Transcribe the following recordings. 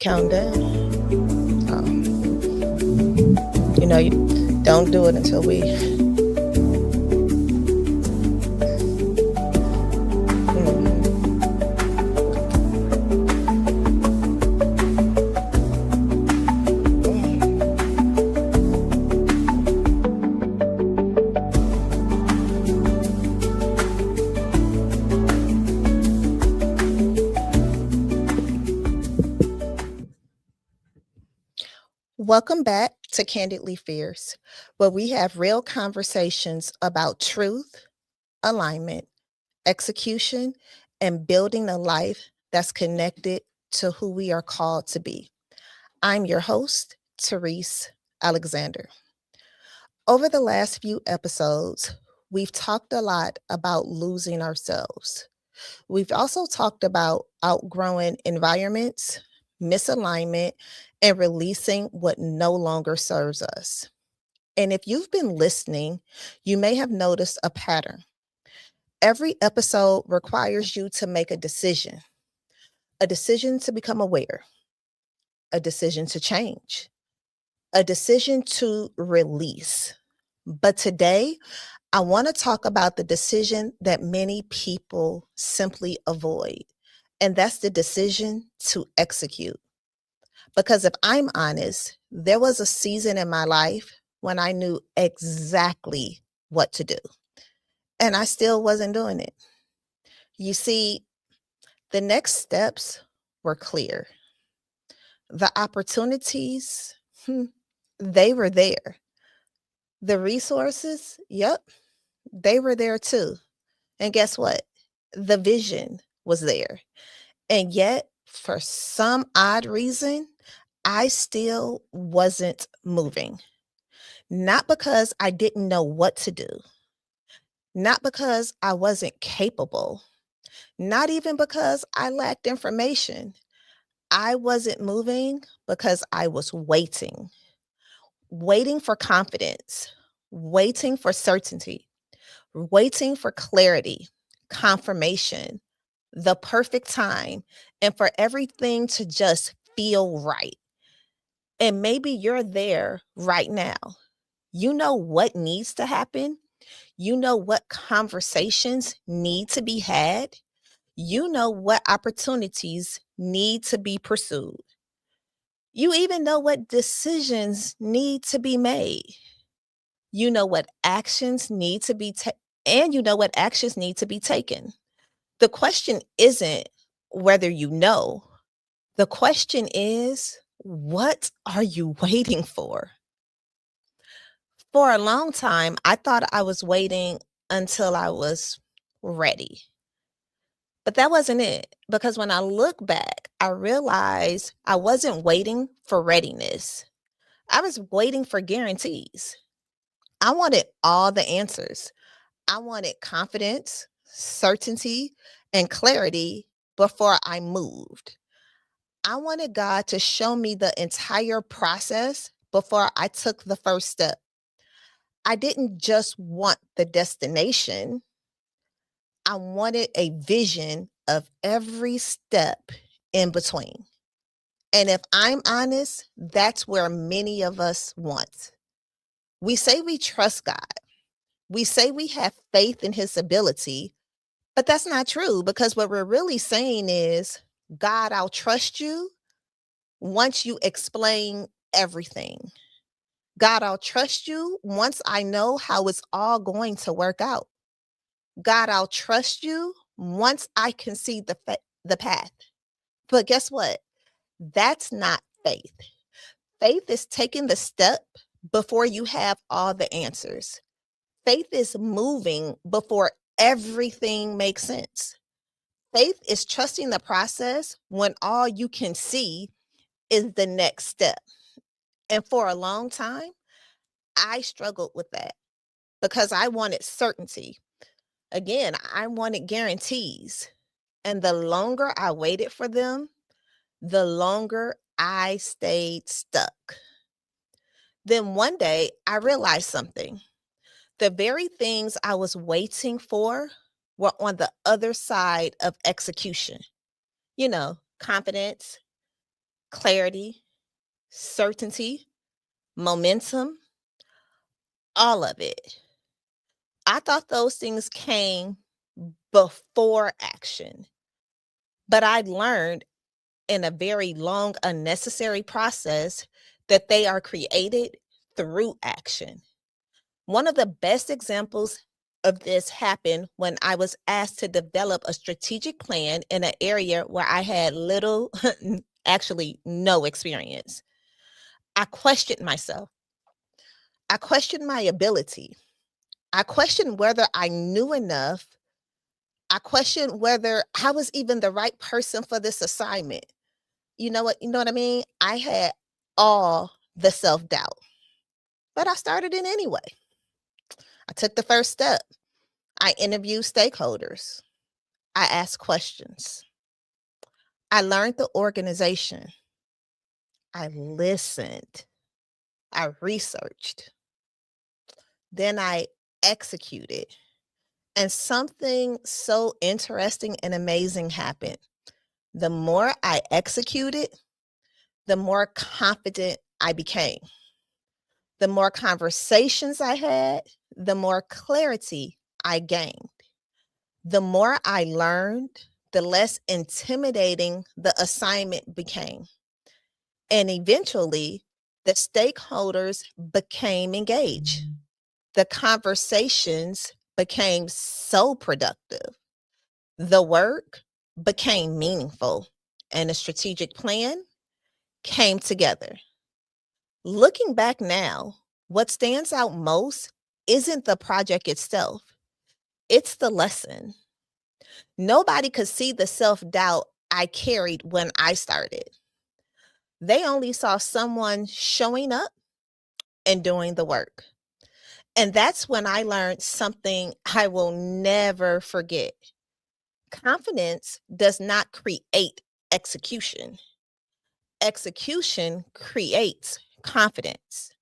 Countdown. Oh, you don't do it until we. Mhm. Welcome back to Candidly Fierce, where we have real conversations about truth, alignment, execution, and building a life that's connected to who we are called to be. I'm your host, Therese Alexander. Over the last few episodes, we've talked a lot about losing ourselves. We've also talked about outgrowing environments, misalignment, and releasing what no longer serves us. And if you've been listening, you may have noticed a pattern. Every episode requires you to make a decision to become aware, a decision to change, a decision to release. But today, I want to talk about the decision that many people simply avoid, and that's the decision to execute. Because if I'm honest, there was a season in my life when I knew exactly what to do, and I still wasn't doing it. You see, the next steps were clear. The opportunities, they were there. The resources, yep, they were there too. And guess what? The vision was there. And yet, for some odd reason, I still wasn't moving. Not because I didn't know what to do, not because I wasn't capable, not even because I lacked information. I wasn't moving because I was waiting for confidence, waiting for certainty, waiting for clarity, confirmation, the perfect time, and for everything to just feel right. And maybe you're there right now. You know what needs to happen. You know what conversations need to be had. You know what opportunities need to be pursued. You even know what decisions need to be made. You know what actions need to be and you know what actions need to be taken. The question isn't whether you know. The question is, what are you waiting for? For a long time, I thought I was waiting until I was ready. But that wasn't it. Because when I look back, I realized I wasn't waiting for readiness. I was waiting for guarantees. I wanted all the answers. I wanted confidence, certainty, and clarity before I moved. I wanted God to show me the entire process before I took the first step. I didn't just want the destination, I wanted a vision of every step in between. And if I'm honest, that's where many of us want. We say we trust God. We say we have faith in his ability, but that's not true because what we're really saying is, God, I'll trust you once you explain everything. God, I'll trust you once I know how it's all going to work out. God, I'll trust you once I can see the path. But guess what? That's not faith. Faith is taking the step before you have all the answers. Faith is moving before everything makes sense. Faith is trusting the process when all you can see is the next step. And for a long time, I struggled with that because I wanted certainty. Again, I wanted guarantees. And the longer I waited for them, the longer I stayed stuck. Then one day I realized something. The very things I was waiting for were on the other side of execution. Confidence, clarity, certainty, momentum, all of it. I thought those things came before action, but I learned in a very long, unnecessary process that they are created through action. One of the best examples of this happened when I was asked to develop a strategic plan in an area where I had little, actually no experience. I questioned myself. I questioned my ability. I questioned whether I knew enough. I questioned whether I was even the right person for this assignment. You know what I mean? I had all the self-doubt, but I started it anyway. I took the first step. I interviewed stakeholders. I asked questions. I learned the organization. I listened. I researched. Then I executed. And something so interesting and amazing happened. The more I executed, the more confident I became. The more conversations I had, the more clarity I gained. The more I learned, the less intimidating the assignment became. And eventually, the stakeholders became engaged. The conversations became so productive. The work became meaningful, and a strategic plan came together. Looking back now, what stands out most isn't the project itself, it's the lesson. Nobody could see the self doubt I carried when I started. They only saw someone showing up and doing the work. And that's when I learned something I will never forget. Confidence does not create execution, execution creates confidence.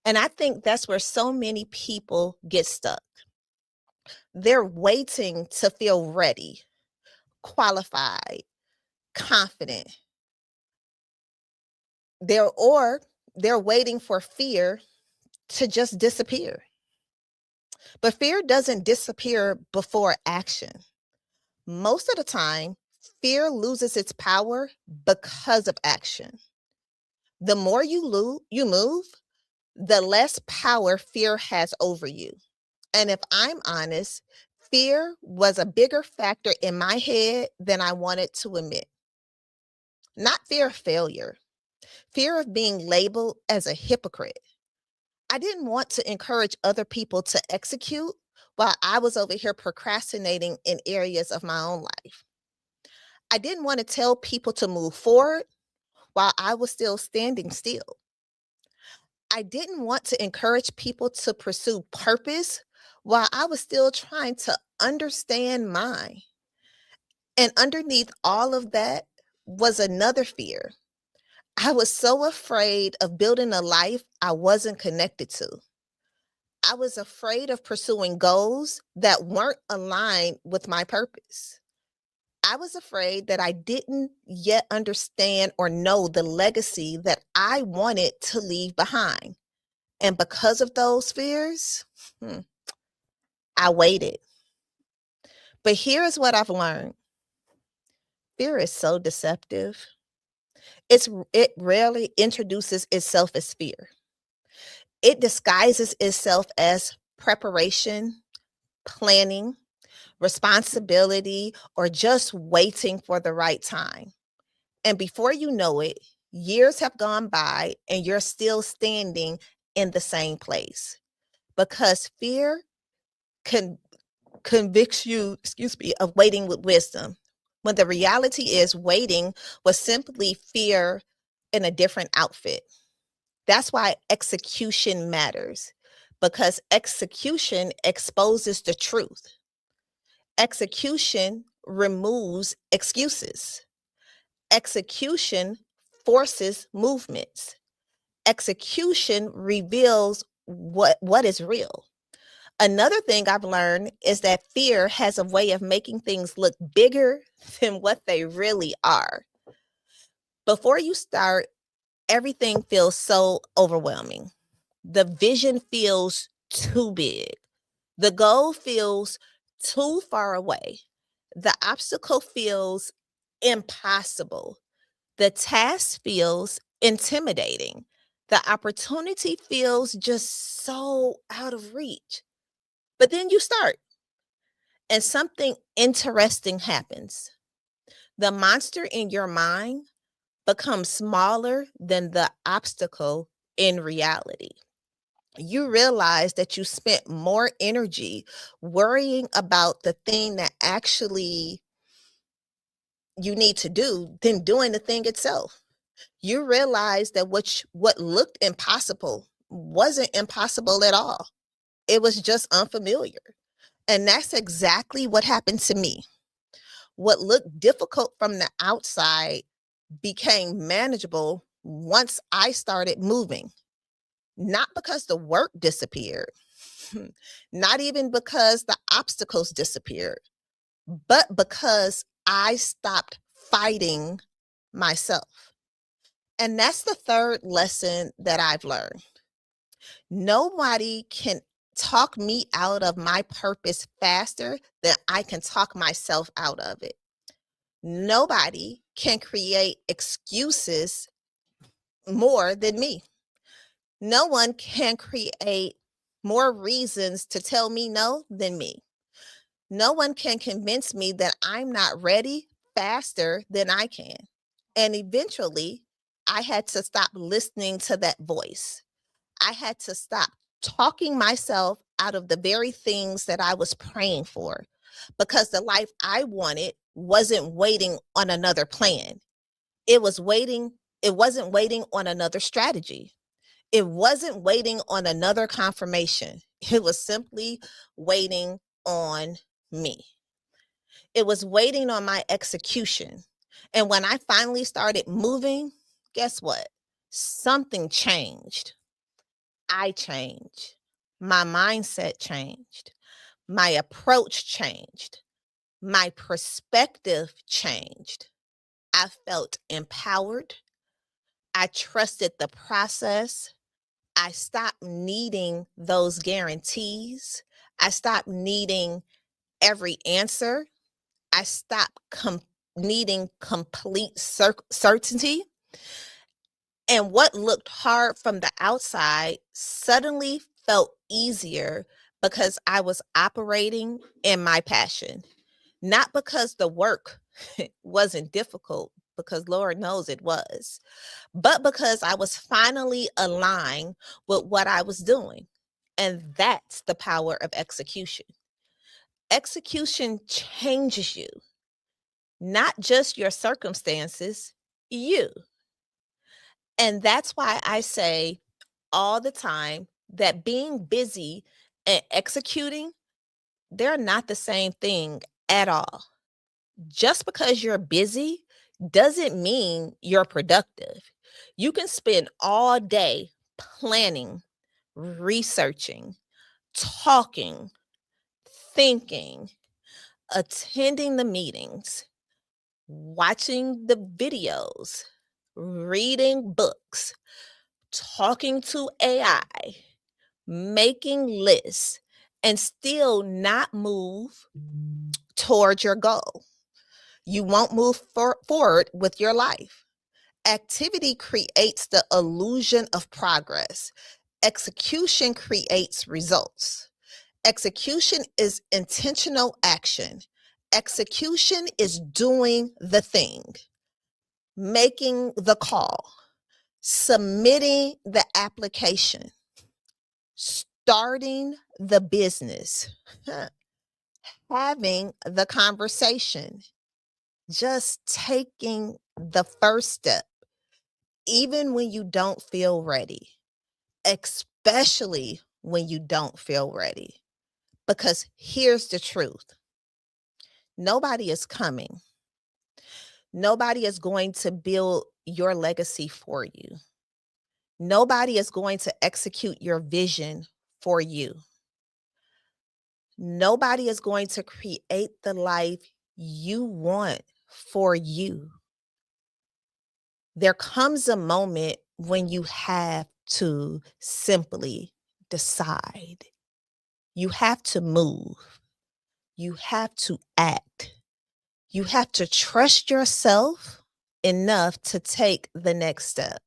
And I think that's where so many people get stuck. They're waiting to feel ready, qualified, confident. They're waiting for fear to just disappear. But fear doesn't disappear before action. Most of the time, fear loses its power because of action. The more you move, the less power fear has over you. And if I'm honest, fear was a bigger factor in my head than I wanted to admit. Not fear of failure, fear of being labeled as a hypocrite. I didn't want to encourage other people to execute while I was over here procrastinating in areas of my own life. I didn't want to tell people to move forward while I was still standing still. I didn't want to encourage people to pursue purpose while I was still trying to understand mine. And underneath all of that was another fear. I was so afraid of building a life I wasn't connected to. I was afraid of pursuing goals that weren't aligned with my purpose. I was afraid that I didn't yet understand or know the legacy that I wanted to leave behind. And because of those fears, hmm, I waited. But here is what I've learned. Fear is so deceptive. It rarely introduces itself as fear. It disguises itself as preparation, planning, responsibility, or just waiting for the right time. And before you know it, years have gone by and you're still standing in the same place because fear can convicts you, excuse me, of waiting with wisdom. When the reality is waiting was simply fear in a different outfit. That's why execution matters because execution exposes the truth. Execution removes excuses. Execution forces movements. Execution reveals what is real. Another thing I've learned is that fear has a way of making things look bigger than what they really are. Before you start, everything feels so overwhelming. The vision feels too big. The goal feels too far away. The obstacle feels impossible. The task feels intimidating. The opportunity feels just so out of reach. But then you start, and something interesting happens. The monster in your mind becomes smaller than the obstacle in reality. You realize that you spent more energy worrying about the thing that actually you need to do than doing the thing itself. You realize that what looked impossible wasn't impossible at all. It was just unfamiliar. And that's exactly what happened to me. What looked difficult from the outside became manageable once I started moving. Not because the work disappeared, not even because the obstacles disappeared, but because I stopped fighting myself. And that's the third lesson that I've learned. Nobody can talk me out of my purpose faster than I can talk myself out of it. Nobody can create excuses more than me. No one can create more reasons to tell me no than me. No one can convince me that I'm not ready faster than I can. And eventually, I had to stop listening to that voice. I had to stop talking myself out of the very things that I was praying for because the life I wanted wasn't waiting on another plan. It was waiting, it wasn't waiting on another strategy. It wasn't waiting on another confirmation. It was simply waiting on me. It was waiting on my execution. And when I finally started moving, guess what? Something changed. I changed. My mindset changed. My approach changed. My perspective changed. I felt empowered. I trusted the process. I stopped needing those guarantees. I stopped needing every answer. I stopped needing complete certainty. And what looked hard from the outside suddenly felt easier because I was operating in my passion, not because the work wasn't difficult, because Lord knows it was, but because I was finally aligned with what I was doing. And that's the power of execution. Execution changes you, not just your circumstances, you. And that's why I say all the time that being busy and executing, they're not the same thing at all. Just because you're busy doesn't mean you're productive. You can spend all day planning, researching, talking, thinking, attending the meetings, watching the videos, reading books, talking to AI, making lists, and still not move towards your goal. You won't move forward with your life. Activity creates the illusion of progress. Execution creates results. Execution is intentional action. Execution is doing the thing, making the call, submitting the application, starting the business, having the conversation, just taking the first step, even when you don't feel ready, especially when you don't feel ready. Because here's the truth, nobody is coming. Nobody is going to build your legacy for you. Nobody is going to execute your vision for you. Nobody is going to create the life you want for you. There comes a moment when you have to simply decide. You have to move. You have to act. You have to trust yourself enough to take the next step.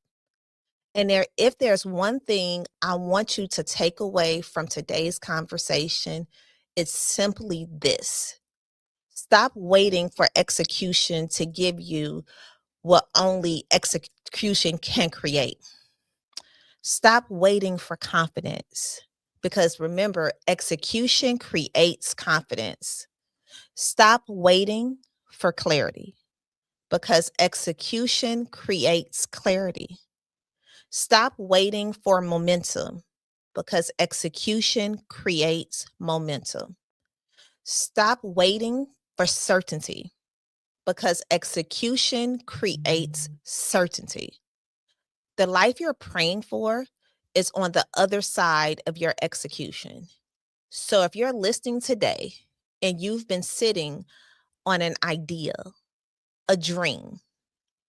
And if there's one thing I want you to take away from today's conversation, it's simply this. Stop waiting for execution to give you what only execution can create. Stop waiting for confidence because remember, execution creates confidence. Stop waiting for clarity because execution creates clarity. Stop waiting for momentum because execution creates momentum. Stop waiting for certainty because execution creates certainty. The life you're praying for is on the other side of your execution. So if you're listening today and you've been sitting on an idea, a dream,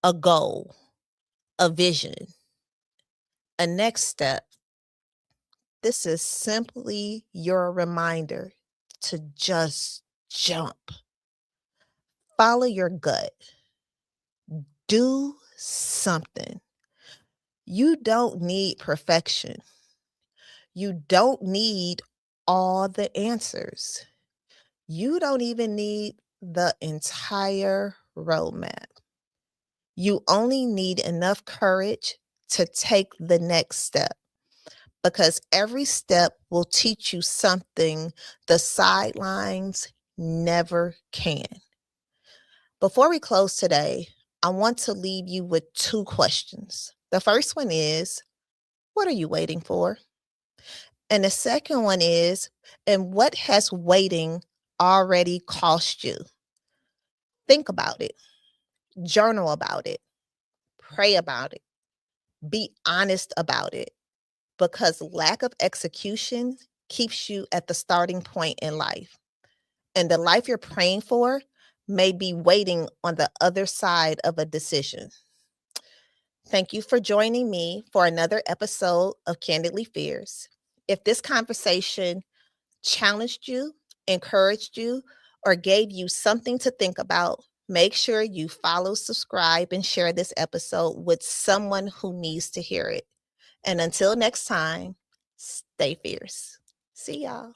a goal, a vision, a next step, this is simply your reminder to just jump. Follow your gut. Do something. You don't need perfection. You don't need all the answers. You don't even need the entire roadmap. You only need enough courage to take the next step because every step will teach you something the sidelines never can. Before we close today, I want to leave you with two questions. The first one is, what are you waiting for? And the second one is, and what has waiting already cost you? Think about it, journal about it, pray about it, be honest about it, because lack of execution keeps you at the starting point in life. And the life you're praying for may be waiting on the other side of a decision. Thank you for joining me for another episode of Candidly Fears. If this conversation challenged you, encouraged you, or gave you something to think about, make sure you follow, subscribe, and share this episode with someone who needs to hear it. And until next time, stay fierce. See y'all.